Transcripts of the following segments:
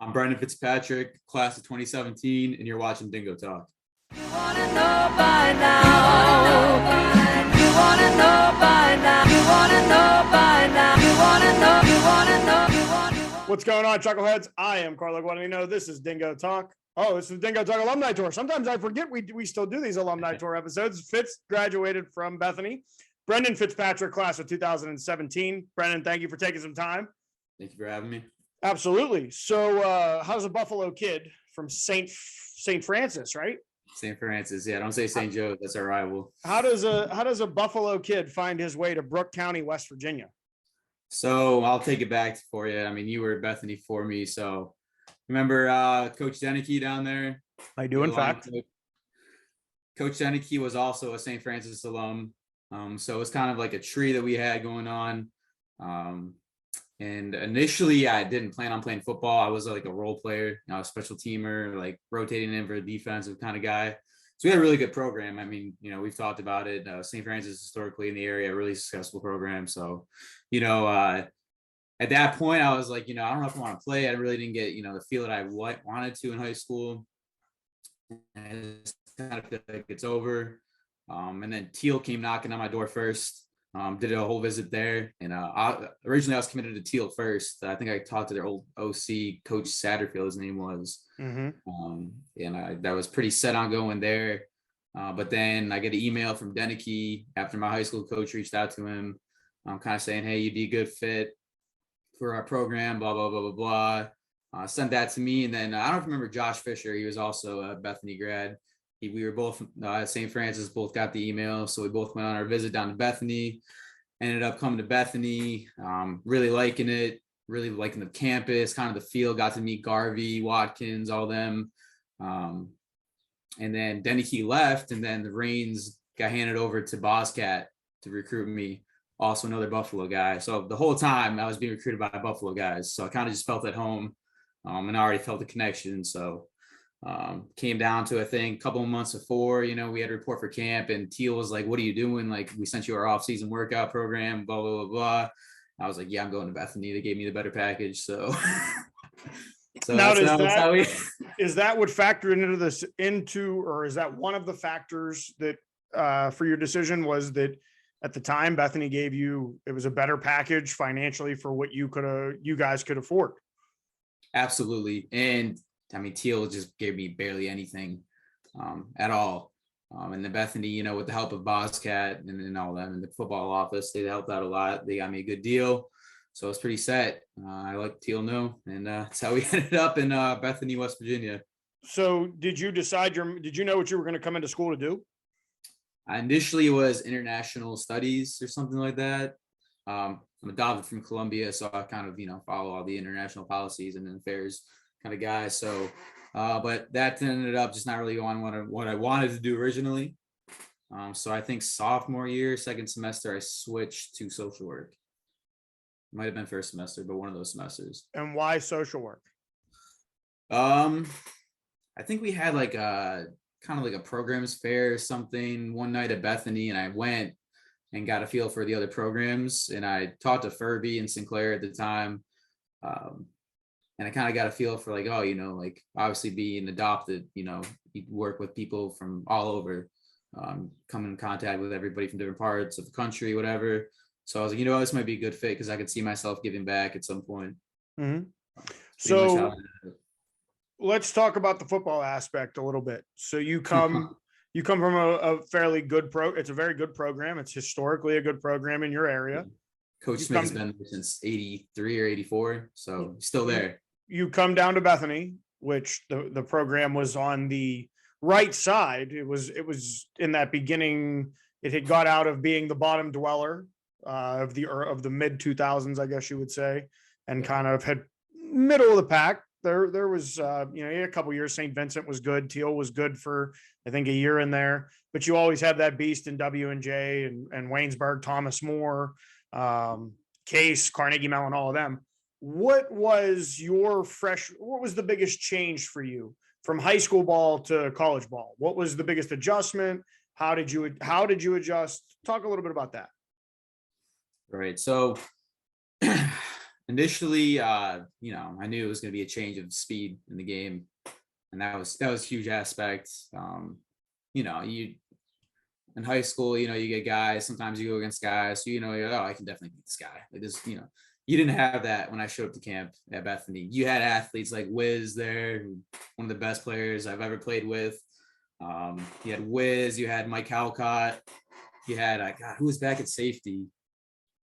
I'm Brendan Fitzpatrick, class of 2017, and you're watching DingoTalk. You wanna know by now. You wanna know by now. You wanna know by now. You wanna know. You wanna know. You wanna know. What's going on, Chuckleheads? I am Carlo Guadagnino. This is DingoTalk. Oh, this is DingoTalk Alumni Tour. Sometimes I forget we still do these Alumni Tour episodes. Fitz graduated from Bethany. Brendan Fitzpatrick, class of 2017. Brendan, thank you for taking some time. Thank you for having me. Absolutely. So, how's a Buffalo kid from St. Francis, right? St. Francis, yeah. Don't say St. Joe. That's our rival. How does a Buffalo kid find his way to Brooke County, West Virginia? So I'll take it back for you. I mean, you were at Bethany for me. So remember Coach Denicky down there? I do, in fact. Coach Denicky was also a St. Francis alum. So it's kind of like a tree that we had going on. And initially, I didn't plan on playing football. I was like a role player, a special teamer, like rotating in for a defensive kind of guy. So we had a really good program. I mean, we've talked about it. St. Francis historically in the area, a really successful program. So, at that point, I was like, I don't know if I want to play. I really didn't get, the feel that I wanted to in high school. And I just kind of feel like it's over. And then Teal came knocking on my door first. Did a whole visit there, and originally I was committed to Teal first. I think I talked to their old OC, Coach Satterfield, his name was, and I was pretty set on going there. But then I get an email from Denicky after my high school coach reached out to him, kind of saying, "Hey, you'd be a good fit for our program." Blah blah blah blah blah. Sent that to me, and then I don't remember Josh Fisher. He was also a Bethany grad. We were both at St. Francis, both got the email. So we both went on our visit down to Bethany, ended up coming to Bethany, really liking it, really liking the campus, kind of the feel, got to meet Garvey, Watkins, all them. And then Denicky left, and then the reins got handed over to Bozcat to recruit me, also another Buffalo guy. So the whole time I was being recruited by Buffalo guys. So I kind of just felt at home, and I already felt the connection. So came down to, I think, a couple of months before, we had a report for camp, and Teal was like, "What are you doing? Like, we sent you our off-season workout program, blah, blah, blah, blah." I was like, "Yeah, I'm going to Bethany." They gave me the better package. So, now is that what factored or is that one of the factors that for your decision was that at the time Bethany gave you, it was a better package financially for what you guys could afford? Absolutely. And I mean, Teal just gave me barely anything at all. And the Bethany, with the help of Bozcat and all them in the football office, they helped out a lot. They got me a good deal. So I was pretty set. I let Teal know. And that's how we ended up in Bethany, West Virginia. So did you know what you were going to come into school to do? Initially, it was international studies or something like that. I'm adopted from Colombia, so I kind of, follow all the international policies and affairs kind of guy. So, but that ended up just not really going what I wanted to do originally. So I think sophomore year, second semester, I switched to social work. Might have been first semester, but one of those semesters. And why social work? I think we had like a kind of like a programs fair or something one night at Bethany, and I went and got a feel for the other programs. And I talked to Furby and Sinclair at the time. And I kind of got a feel for like, like obviously being adopted, you work with people from all over, come in contact with everybody from different parts of the country, whatever. So I was like, this might be a good fit because I could see myself giving back at some point. Mm-hmm. So let's talk about the football aspect a little bit. So you come from a fairly good it's a very good program. It's historically a good program in your area. Coach Smith's been there since 83 or 84. So still there. You come down to Bethany, which the program was on the right side. It was in that beginning. It had got out of being the bottom dweller of the mid 2000s, I guess you would say, and kind of had middle of the pack. There was a couple years. St. Vincent was good. Teal was good for I think a year in there. But you always have that beast in W&J and Waynesburg, Thomas More, Case, Carnegie Mellon, all of them. What was the biggest change for you from high school ball to college ball? What was the biggest adjustment? How did you adjust? Talk a little bit about that. Right. So initially, you know, I knew it was going to be a change of speed in the game, and that was a huge aspect. You know, you in high school, you know, you get guys. Sometimes you go against guys, so you know, you're, oh, I can definitely beat this guy. Like this, you know, you didn't have that when I showed up to camp at Bethany. You had athletes like Wiz there, one of the best players I've ever played with. You had Wiz, you had Mike Halcott, you had God, who was back at safety?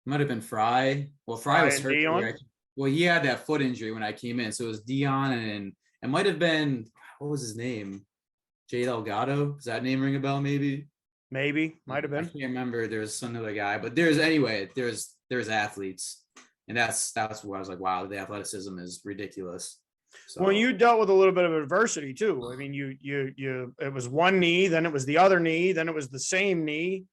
Might have been Fry. Well, Fry was hurt. Well, he had that foot injury when I came in, so it was Dion, and it might have been, what was his name? Jay Delgado. Does that name ring a bell? Maybe Might have been. I can't remember. There's some other guy, but there's athletes, and that's where I was like, wow, the athleticism is ridiculous. So, well, you dealt with a little bit of adversity too. I mean, you it was one knee, then it was the other knee, then it was the same knee,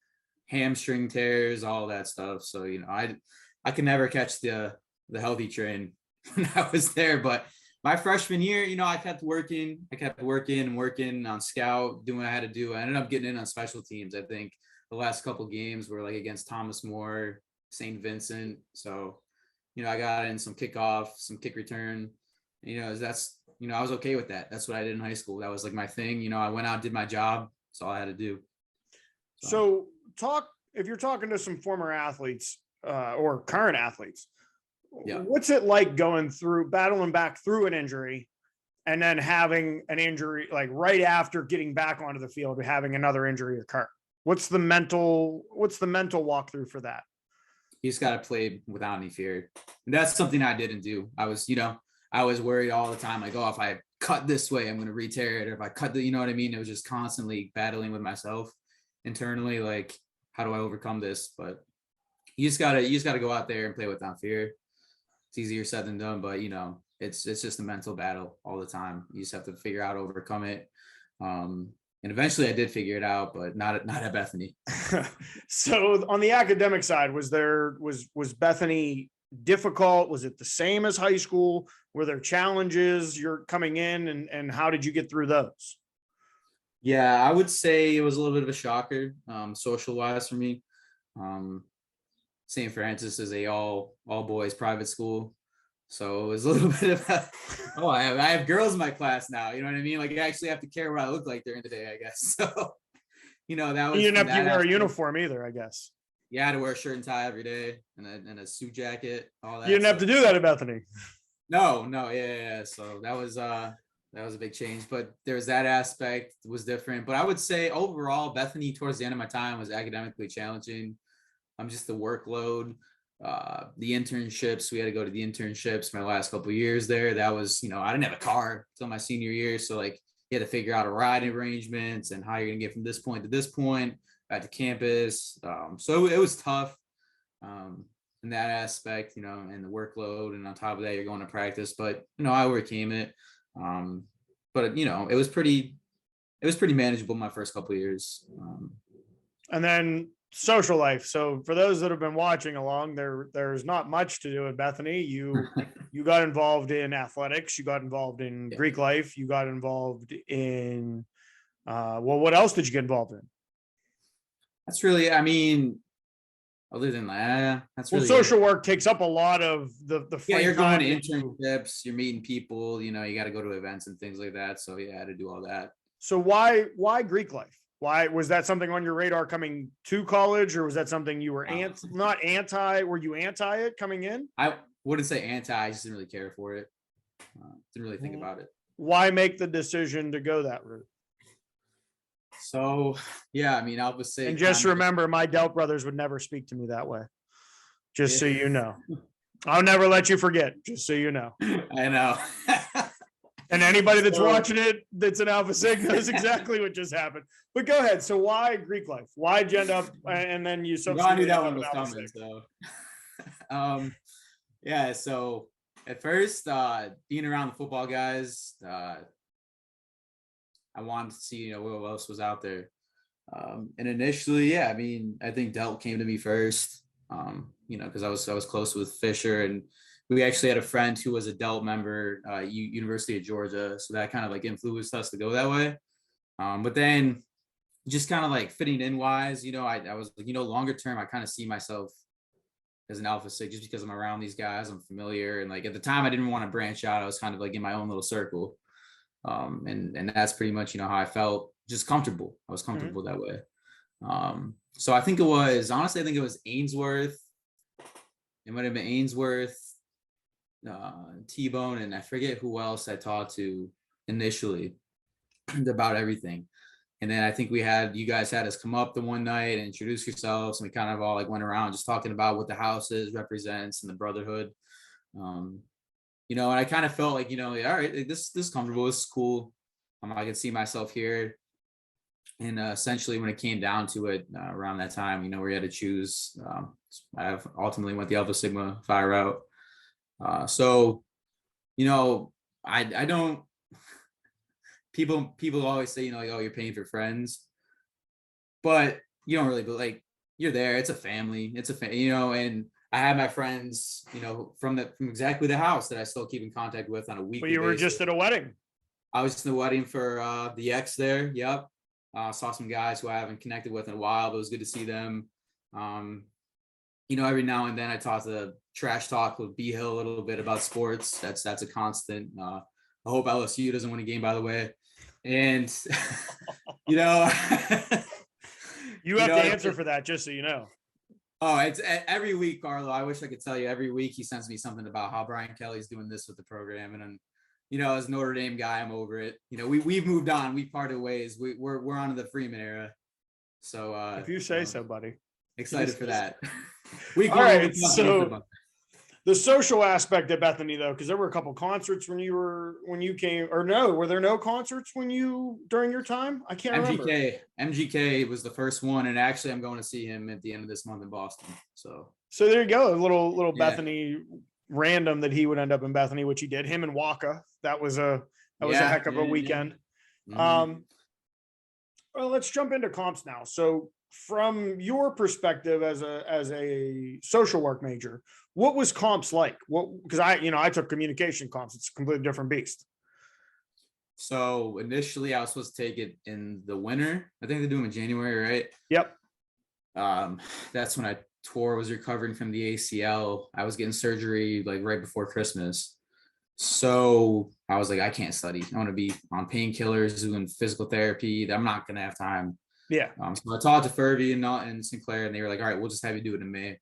hamstring tears, all that stuff. So, you know, I could never catch the healthy train when I was there. But my freshman year, you know, I kept working and working on scout, doing what I had to do. I ended up getting in on special teams. I think the last couple games were like against Thomas More, St. Vincent. So, you know, I got in some kickoff, some kick return. You know, you know, I was okay with that. That's what I did in high school. That was like my thing. You know, I went out, did my job. That's all I had to do. So if you're talking to some former athletes or current athletes, yeah, what's it like battling back through an injury and then having an injury, like right after getting back onto the field, having another injury occur? What's the mental walkthrough for that? You just got to play without any fear. And that's something I didn't do. I was, you know, I was worried all the time. Like, oh, if I cut this way, I'm going to re-tear it. Or if I cut you know what I mean? It was just constantly battling with myself internally. Like, how do I overcome this? But you just gotta go out there and play without fear. It's easier said than done, but you know, it's just a mental battle all the time. You just have to figure out, overcome it. And eventually I did figure it out, but not at Bethany. So on the academic side, was Bethany difficult? Was it the same as high school? Were there challenges you're coming in, and how did you get through those? Yeah, I would say it was a little bit of a shocker, social wise for me. St. Francis is a all boys private school. So it was a little bit of I have girls in my class now. You know what I mean? Like, I actually have to care what I look like during the day, I guess. So, you know, that was. You didn't have to wear a uniform either, I guess. Yeah, I had to wear a shirt and tie every day and a suit jacket, all that. You didn't have to do that at Bethany. No, yeah. So that was a big change, but there's that aspect was different. But I would say overall, Bethany towards the end of my time was academically challenging. Just the workload, the internships. We had to go to the internships my last couple of years there. That was, you know, I didn't have a car until my senior year. So like you had to figure out a riding arrangements and how you're going to get from this point to this point back to campus. So it was tough in that aspect, you know, and the workload. And on top of that, you're going to practice, but you know, I overcame it. But you know, it was pretty manageable my first couple of years. And then social life. So for those that have been watching along, there's not much to do at Bethany. You got involved in athletics, you got involved in Greek life, you got involved in what else did you get involved in? That's really, I mean, other than that, that's really social work takes up a lot of the you're going to internships, you're meeting people, you know, you got to go to events and things like that. So yeah, I had to do all that. So why Greek life? Why was that something on your radar coming to college, or was that something you were not anti? Were you anti it coming in? I wouldn't say anti. I just didn't really care for it. Didn't really think about it. Why make the decision to go that route? So yeah, I mean, I would say. And just remember, my Delp brothers would never speak to me that way. Just so you know, I'll never let you forget. Just so you know. I know. And anybody that's watching it that's an Alpha Sig knows exactly what just happened. But go ahead. So why Greek life? Why did you end up and then you I knew that one was coming. So yeah, so at first being around the football guys, I wanted to see, you know, what else was out there. And initially, yeah, I mean, I think Delp came to me first, you know, because I was close with Fisher, and we actually had a friend who was a Delp member, University of Georgia. So that kind of like influenced us to go that way. But then just kind of like fitting in wise, you know, I was like, you know, longer term, I kind of see myself as an Alpha Sig just because I'm around these guys. I'm familiar. And like at the time I didn't want to branch out. I was kind of like in my own little circle. And that's pretty much, how I felt, just comfortable. I was comfortable that way. So I think it was Ainsworth. It might have been Ainsworth, T-Bone, and I forget who else I talked to initially about everything. And then I think you guys had us come up the one night and introduce yourselves. And we kind of all like went around just talking about what the house represents and the brotherhood. And I kind of felt like, all right, this is comfortable. This is cool. I could see myself here. And essentially when it came down to it around that time, we had to choose. I ultimately went the Alpha Sigma Phi route. So, I don't, people always say, like, oh, you're paying for friends, but you don't really, but like, you're there. It's a family. And I have my friends, from exactly the house that I still keep in contact with on a weekly basis. You were just at a wedding. I was just in the wedding for the ex there. Yep. Saw some guys who I haven't connected with in a while, but it was good to see them. Every now and then I talk trash talk with B Hill a little bit about sports. That's a constant. I hope LSU doesn't win a game, by the way. And you have to answer for that, just so you know. Oh, it's every week, Carlo. I wish I could tell you every week he sends me something about how Brian Kelly's doing this with the program. And as a Notre Dame guy, I'm over it. We've moved on. We parted ways. We're on to the Freeman era. So if you say so, buddy. Excited for that. All right. So the social aspect of Bethany, though, because there were a couple concerts when you came, or no, were there no concerts during your time? I can't remember. MGK was the first one, and actually I'm going to see him at the end of this month in Boston. So there you go, a little Bethany random that he would end up in Bethany, which he did. Him and Waka, that was a heck of a weekend. Mm-hmm. Well, let's jump into comps now. So from your perspective as a social work major, what was comps like? Because I took communication comps. It's a completely different beast. So initially I was supposed to take it in the winter. I think they do them in January, right? Yep. That's when I was recovering from the ACL. I was getting surgery like right before Christmas. So I was like, I can't study. I want to be on painkillers, doing physical therapy. I'm not going to have time. Yeah. So I talked to Furby and Sinclair, and they were like, all right, we'll just have you do it in May.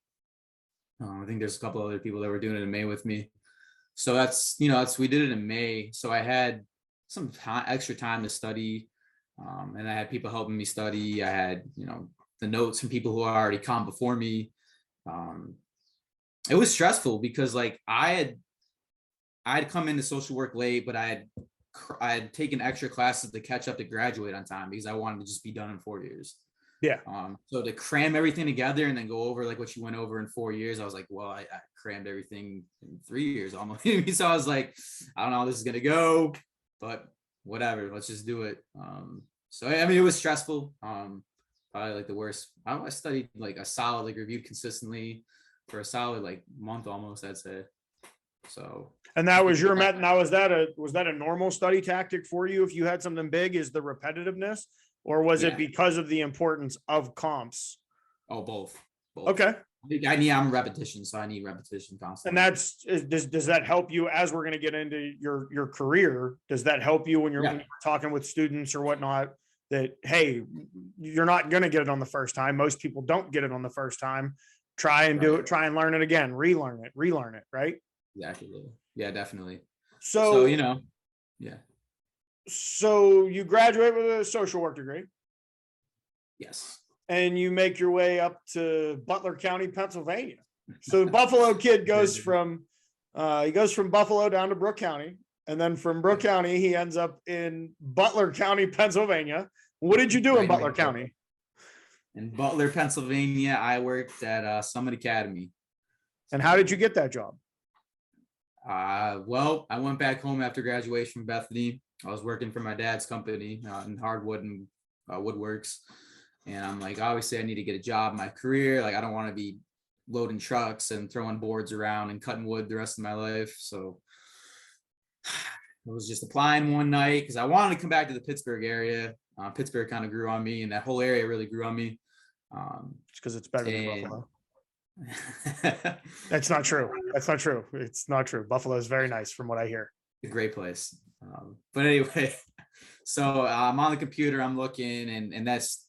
I think there's a couple other people that were doing it in May with me. So we did it in May. So I had some extra time to study. And I had people helping me study. I had, the notes from people who had already come before me. It was stressful because like I had come into social work late, but I had taken extra classes to catch up to graduate on time because I wanted to just be done in 4 years. Yeah. So to cram everything together and then go over like what you went over in 4 years, I was like, well, I crammed everything in 3 years almost. So I was like, I don't know how this is going to go, but whatever, let's just do it. So, it was stressful. Probably like the worst. I studied like a solid, like reviewed consistently for a solid like month almost, I'd say. So. And that was now was that a normal study tactic for you? If you had something big, is the repetitiveness, or was it because of the importance of comps? Oh, both. Okay. I'm repetition, so I need repetition constantly. And does that help you as we're going to get into your career? Does that help you when you're talking with students or whatnot, that, hey, you're not going to get it on the first time. Most people don't get it on the first time. Try and do it. Try and learn it again. Relearn it. Right. Exactly. Yeah, definitely. So yeah. So you graduate with a social work degree. Yes. And you make your way up to Butler County, Pennsylvania. So the Buffalo kid goes from Buffalo down to Brooke County. And then from Brooke County, he ends up in Butler County, Pennsylvania. What did you do in Butler County? In Butler, Pennsylvania, I worked at Summit Academy. And how did you get that job? Well, I went back home after graduation from Bethany. I was working for my dad's company in hardwood and woodworks. And I'm like, obviously I need to get a job in my career. Like, I don't want to be loading trucks and throwing boards around and cutting wood the rest of my life. So I was just applying one night because I wanted to come back to the Pittsburgh area. Pittsburgh kind of grew on me, and that whole area really grew on me. It's because it's better than Buffalo. That's not true. That's not true. It's not true. Buffalo is very nice from what I hear. A great place. But anyway, so I'm on the computer, I'm looking, and that's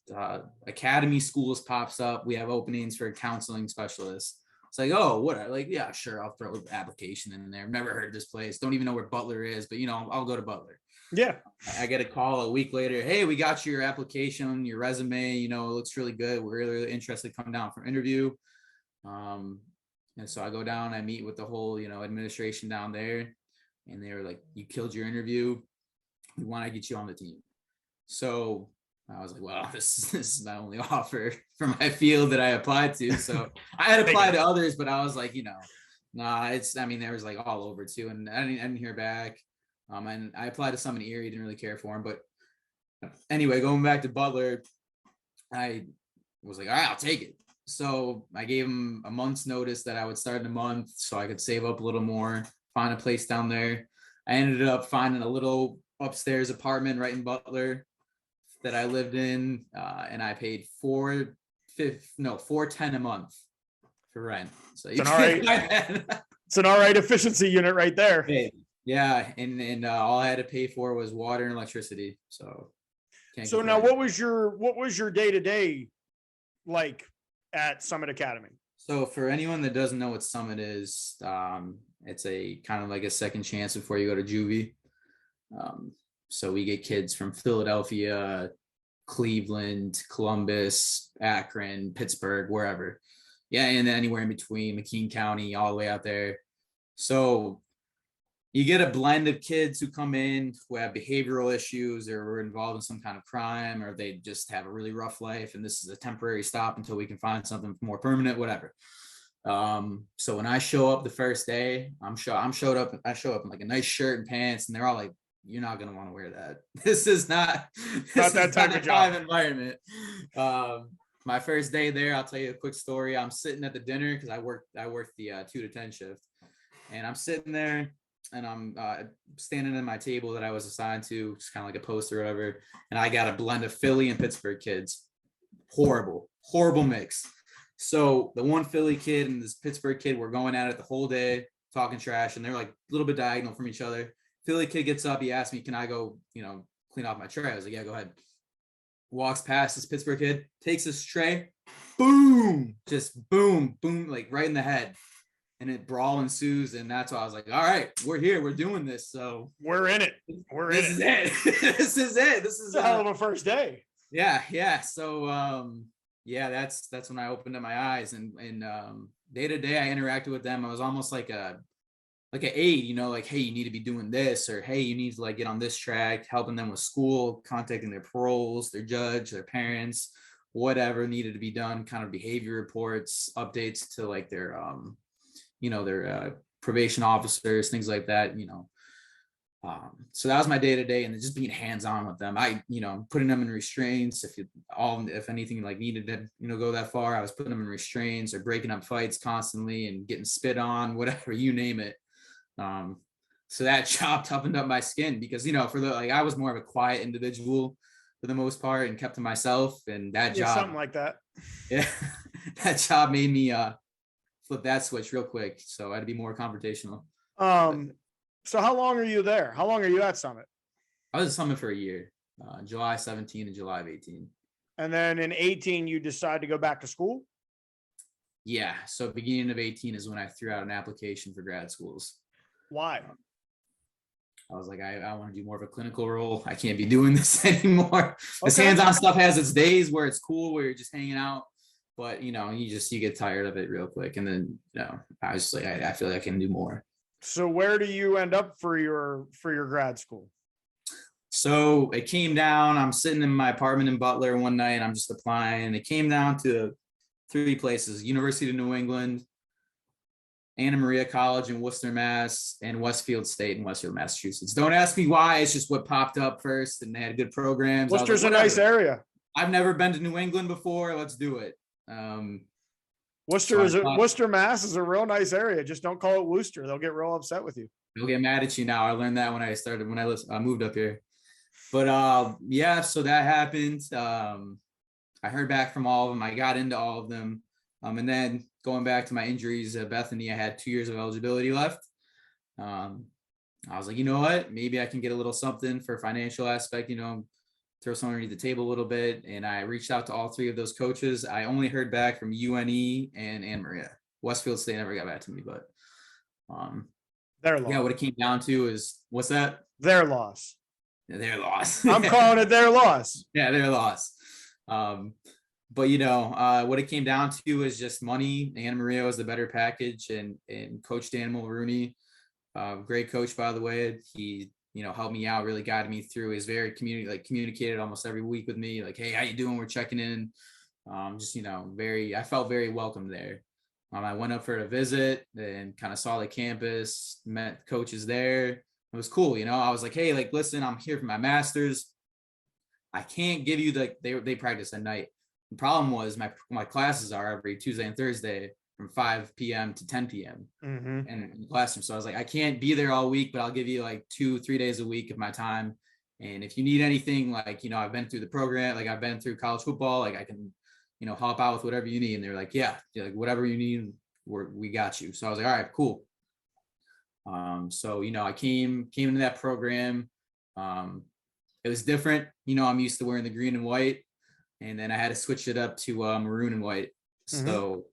academy schools pops up. We have openings for counseling specialists. It's like, oh, what? Like, yeah, sure, I'll throw an application in there. Never heard of this place. Don't even know where Butler is, but I'll go to Butler. Yeah. I get a call a week later. Hey, we got your application, your resume. It looks really good. We're really, really interested. Come down for interview. And so I go down. I meet with the whole, administration down there, and they were like, "You killed your interview. We want to get you on the team." So I was like, "Well, this is my only offer for my field that I applied to." So I had applied to others, but I was like, nah. There was like all over too, and I didn't hear back. And I applied to some in Erie, didn't really care for him. But anyway, going back to Butler, I was like, all right, I'll take it. So I gave him a month's notice that I would start in a month so I could save up a little more, find a place down there. I ended up finding a little upstairs apartment right in Butler that I lived in, and I paid $410 a month for rent. So it's an all right efficiency unit right there. Yeah, and all I had to pay for was water and electricity. So now what was your day-to-day like at Summit Academy? So for anyone that doesn't know what Summit is, it's a kind of like a second chance before you go to juvie. So we get kids from Philadelphia, Cleveland, Columbus, Akron, Pittsburgh, wherever. Yeah, and then anywhere in between, McKean County, all the way out there. So you get a blend of kids who come in who have behavioral issues or were involved in some kind of crime, or they just have a really rough life, and this is a temporary stop until we can find something more permanent, whatever. So when I show up the first day, I show up in like a nice shirt and pants, and they're all like, "You're not going to want to wear that. This is not that type of job environment." My first day there, I'll tell you a quick story. I'm sitting at the dinner because I worked the 2 to 10 shift, and I'm sitting there. And I'm standing at my table that I was assigned to, just kind of like a poster or whatever. And I got a blend of Philly and Pittsburgh kids. Horrible mix. So the one Philly kid and this Pittsburgh kid were going at it the whole day, talking trash. And they're like a little bit diagonal from each other. Philly kid gets up. He asked me, "Can I go, clean off my tray?" I was like, "Yeah, go ahead." Walks past this Pittsburgh kid, takes his tray, boom, just boom, like right in the head. And it brawl ensues, and that's why I was like, all right, we're here, we're doing this. So we're in it. This is it. This is a hell of a first day. Yeah. So that's when I opened up my eyes, and day to day I interacted with them. I was almost like an aide, like, hey, you need to be doing this, or hey, you need to like get on this track, helping them with school, contacting their paroles, their judge, their parents, whatever needed to be done, kind of behavior reports, updates to like their their probation officers, things like that, so that was my day to day, and just being hands-on with them. I, putting them in restraints. If anything like needed to, go that far, I was putting them in restraints or breaking up fights constantly and getting spit on, whatever, you name it. So that job toughened up my skin because, I was more of a quiet individual for the most part and kept to myself, and that job, something like that. Yeah, that job made me, flip that switch real quick. So I had to be more confrontational. So how long are you there? How long are you at Summit? I was at Summit for a year, July 17 and July of 18. And then in 18, you decide to go back to school? Yeah. So beginning of 18 is when I threw out an application for grad schools. Why? I was like, I want to do more of a clinical role. I can't be doing this anymore. This hands-on stuff has its days where it's cool, where you're just hanging out. But, you get tired of it real quick. And then, I was like, I feel like I can do more. So where do you end up for your grad school? So it came down, I'm sitting in my apartment in Butler one night, I'm just applying. It came down to 3 places: University of New England, Anna Maria College in Worcester, Mass, and Westfield State in Westfield, Massachusetts. Don't ask me why, it's just what popped up first, and they had good programs. Worcester's a nice area. I've never been to New England before, let's do it. Worcester, Mass is a real nice area. Just don't call it Worcester. They'll get real upset with you. They'll get mad at you now. I learned that when I moved up here. But so that happened. I heard back from all of them. I got into all of them. And then going back to my injuries at Bethany, I had 2 years of eligibility left. I was like, you know what, maybe I can get a little something for financial aspect, throw something underneath the table a little bit. And I reached out to all 3 of those coaches. I only heard back from UNE and Ann Maria. Westfield State never got back to me, but Their loss. yeah, what it came down to is, what's that? Their loss. Yeah, their loss. I'm calling it their loss. Yeah, their loss. But what it came down to is just money. Anna Maria was the better package, and Coach Dan Mulrooney, great coach, by the way. He, helped me out, really guided me through. He's very communicated almost every week with me, like, hey, how you doing? We're checking in. I felt very welcome there. I went up for a visit and kind of saw the campus, met coaches there. It was cool. I was like, hey, listen, I'm here for my master's. I can't give you they practice at night. The problem was my classes are every Tuesday and Thursday from 5 p.m. to 10 p.m. Mm-hmm. And in the classroom. So I was like, I can't be there all week, but I'll give you 2-3 days a week of my time. And if you need anything, I've been through the program, I've been through college football, I can, help out with whatever you need. And they're like, yeah, whatever you need, we got you. So I was like, all right, cool. So, I came into that program. It was different. I'm used to wearing the green and white, and then I had to switch it up to maroon and white. Mm-hmm. So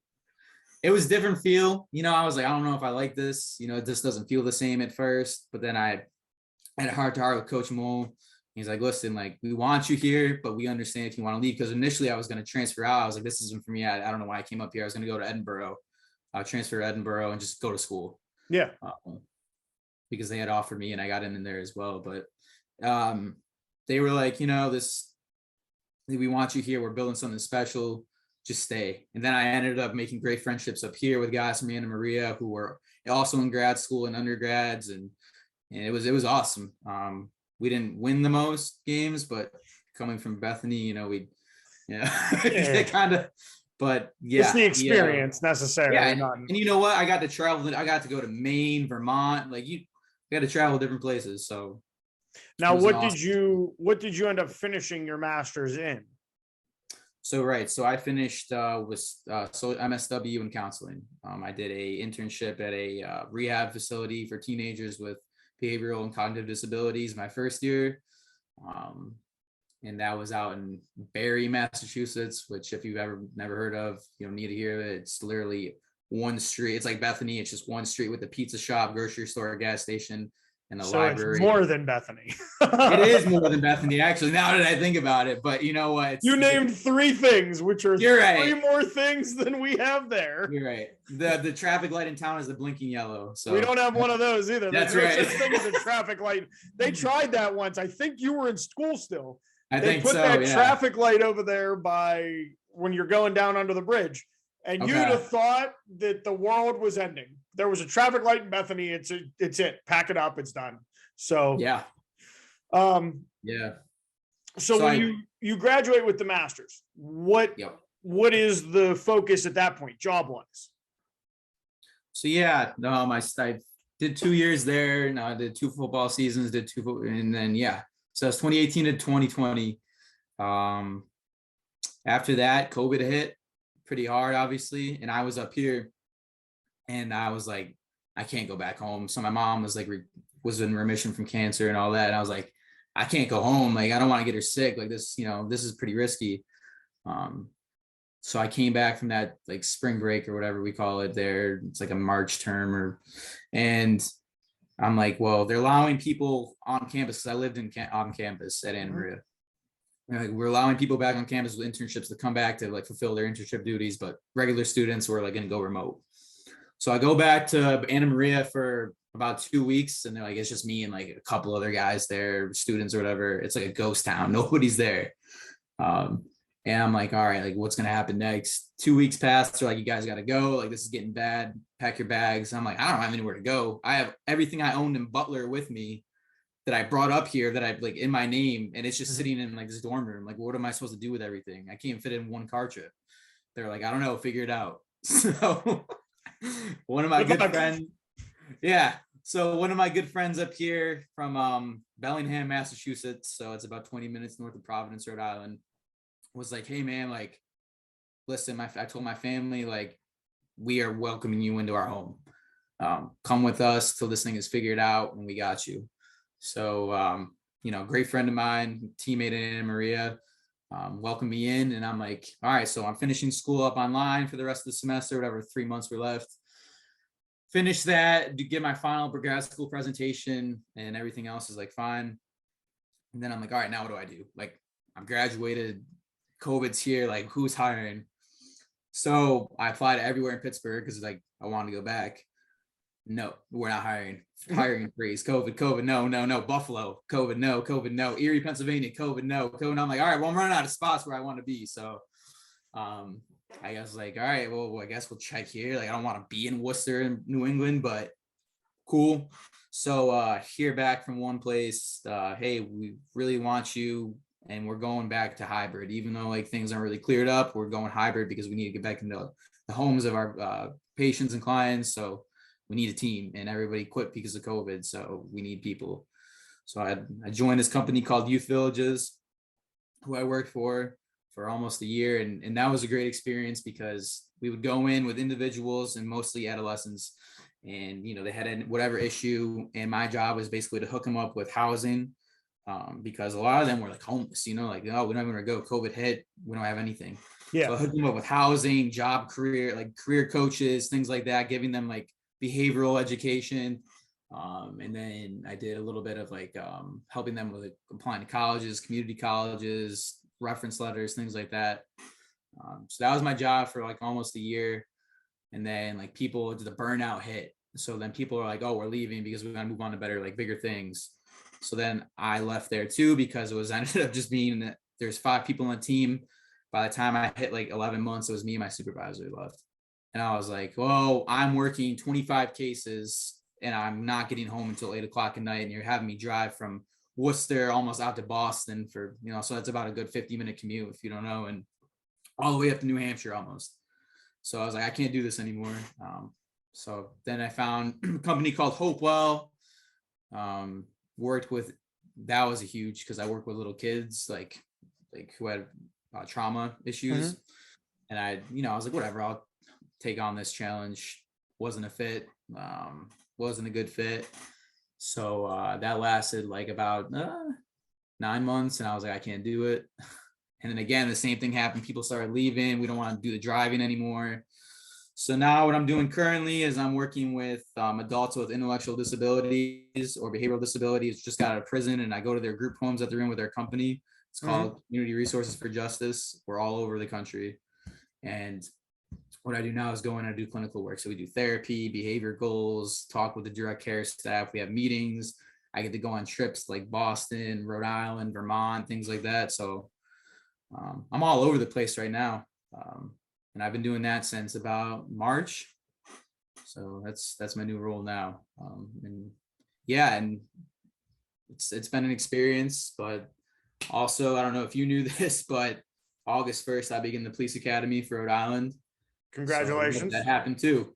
it was different feel. I was like, I don't know if I like this. It just doesn't feel the same at first. But then I had a heart-to-heart with Coach Mole. He's like, listen, we want you here, but we understand if you want to leave. Because initially I was going to transfer out. I was like, this isn't for me. I don't know why I came up here. I was going to go to Edinburgh, transfer to Edinburgh and just go to school. Yeah. Because they had offered me and I got in there as well. But they were like, we want you here. We're building something special. Just stay. And then I ended up making great friendships up here with guys from Anna Maria who were also in grad school and undergrads. And it was awesome. We didn't win the most games, but coming from Bethany, kind of, but yeah. It's the experience necessarily. Yeah. And you know what? I got to travel. I got to go to Maine, Vermont. You got to travel different places. So now what did you end up finishing your master's in? So I finished with MSW in counseling. I did a internship at a rehab facility for teenagers with behavioral and cognitive disabilities my first year. And that was out in Barre, Massachusetts, which if you've never heard of, you don't need to hear it. It's literally one street. It's like Bethany. It's just one street with a pizza shop, grocery store, gas station, and a library. It's more than Bethany. It is more than Bethany, actually, now that I think about it. But you know what? You named 3 things, which are three more things than we have there. You're right. The traffic light in town is the blinking yellow. So we don't have one of those either. That's There's right. such thing as a traffic light. They tried that once. I think you were in school still. They put that traffic light over there by when you're going down under the bridge. And you'd have thought that the world was ending. There was a traffic light in Bethany. It's it. Pack it up. It's done. So yeah. So when you graduate with the master's, what is the focus at that point, job wise? So I did 2 years there. Now I did 2 football seasons. And then so it's 2018 to 2020. After that, COVID hit pretty hard, obviously, and I was up here, and I was like, I can't go back home. So my mom was was in remission from cancer and all that, and I was like, I can't go home. I don't want to get her sick. This, this is pretty risky. So I came back from that spring break or whatever we call it there. It's a March term and I'm like, well, they're allowing people on campus, because I lived on campus at Anna Maria. We're allowing people back on campus with internships to come back to fulfill their internship duties, but regular students were going to go remote. So I go back to Anna Maria for about 2 weeks, and they're like, it's just me and a couple other guys there, students or whatever. It's a ghost town. Nobody's there. And I'm like, all right, what's going to happen next? 2 weeks passed. They're like, you guys got to go. This is getting bad. Pack your bags. I'm like, I don't have anywhere to go. I have everything I owned in Butler with me that I brought up here that I in my name. And it's just sitting in this dorm room. What am I supposed to do with everything? I can't fit in one car trip. They're like, I don't know. Figure it out. So one of my good friends. Yeah. So one of my good friends up here from Bellingham, Massachusetts. So it's about 20 minutes north of Providence, Rhode Island. Was like, hey man, listen, I told my family, we are welcoming you into our home. Come with us till this thing is figured out, and we got you. So, great friend of mine, teammate in Anna Maria, welcomed me in, and I'm like, all right, so I'm finishing school up online for the rest of the semester, whatever 3 months were left. Finish that, get my final grad school presentation, and everything else is like fine. And then I'm like, all right, now what do I do? Like, I'm graduated, COVID's here, like, who's hiring? So I applied everywhere in Pittsburgh because like I wanted to go back. No, we're not hiring. Hiring freeze. COVID, no. Buffalo, COVID, no. Erie, Pennsylvania, COVID, no. COVID. I'm like, all right, well, I'm running out of spots where I want to be. So I guess like, all right, well, I guess we'll check here. Like, I don't want to be in Worcester in New England, but cool. So hear back from one place, hey, we really want you, and we're going back to hybrid. Even though like things aren't really cleared up, we're going hybrid because we need to get back into the homes of our patients and clients. So we need a team, and everybody quit because of COVID. So we need people. So I joined this company called Youth Villages, who I worked for almost a year. And that was a great experience because we would go in with individuals and mostly adolescents, and, they had whatever issue. And my job was basically to hook them up with housing, because a lot of them were like homeless, like, oh, we don't even go, COVID hit, we don't have anything. Yeah. So I hooked them up with housing, job, career coaches, things like that, giving them like behavioral education. And then I did a little bit of like helping them with applying to colleges, community colleges, reference letters, things like that. So that was my job for like almost a year. And then like the burnout hit. So then people are like, oh, we're leaving because we got to move on to better, like bigger things. So then I left there too, because ended up just being that there's 5 people on the team. By the time I hit like 11 months, it was me and my supervisor left. And I was like, well, I'm working 25 cases and I'm not getting home until 8:00 at night. And you're having me drive from Worcester almost out to Boston for, so that's about a good 50-minute commute if you don't know, and all the way up to New Hampshire almost. So I was like, I can't do this anymore. So then I found a company called Hopewell. That was a huge, because I work with little kids like who had trauma issues. Mm-hmm. And I was like, whatever, I'll take on this challenge. Wasn't a fit, wasn't a good fit. So that lasted like about 9 months, and I was like, I can't do it. And then again, the same thing happened. People started leaving. We don't want to do the driving anymore. So now what I'm doing currently is I'm working with adults with intellectual disabilities or behavioral disabilities, just got out of prison, and I go to their group homes that they're in with their company. It's called Community Resources for Justice. We're all over the country. And what I do now is go in and do clinical work. So we do therapy, behavior goals, talk with the direct care staff. We have meetings. I get to go on trips like Boston, Rhode Island, Vermont, things like that. So I'm all over the place right now. And I've been doing that since about March. So that's my new role now. And it's been an experience, but also, I don't know if you knew this, but August 1st, I begin the police academy for Rhode Island. Congratulations. So that happened too.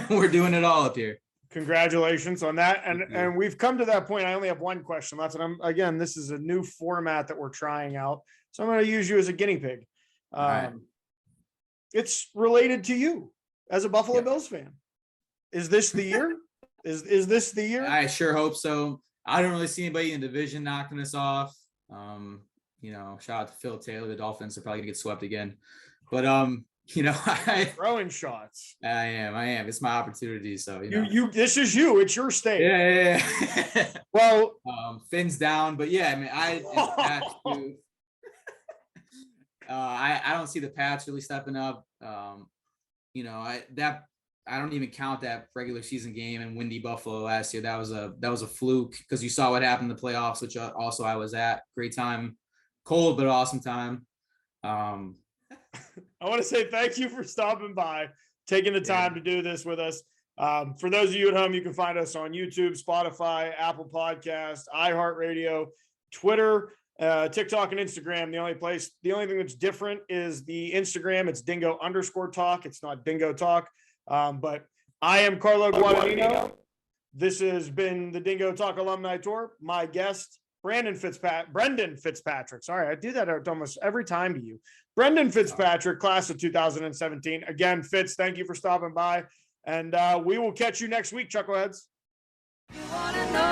We're doing it all up here. Congratulations on that. And we've come to that point. I only have one question left. And this is a new format that we're trying out. So I'm going to use you as a guinea pig. Right. It's related to you as a Buffalo Bills fan. Is this the year? Is this the year? I sure hope so. I don't really see anybody in the division knocking this off. Shout out to Phil Taylor. The Dolphins are probably gonna get swept again. But throwing shots. I am. It's my opportunity. So this is you. It's your state. Yeah. Well, fins down, but yeah, I don't see the Pats really stepping up. I don't even count that regular season game in windy Buffalo last year. That was a fluke, because you saw what happened in the playoffs, which also I was at. Great time, cold but awesome time. I want to say thank you for stopping by, taking the time to do this with us. For those of you at home, you can find us on YouTube, Spotify, Apple Podcasts, iHeartRadio, Twitter, TikTok, and Instagram. The only thing that's different is the Instagram. It's Dingo_talk. It's not DingoTalk. But I am Carlo Guadagnino. This has been the DingoTalk Alumni Tour. My guest, Brendan Fitzpatrick. Sorry, I do that almost every time to you. Brendan Fitzpatrick, class of 2017. Again, Fitz, thank you for stopping by. And we will catch you next week, Chuckleheads. You wanna know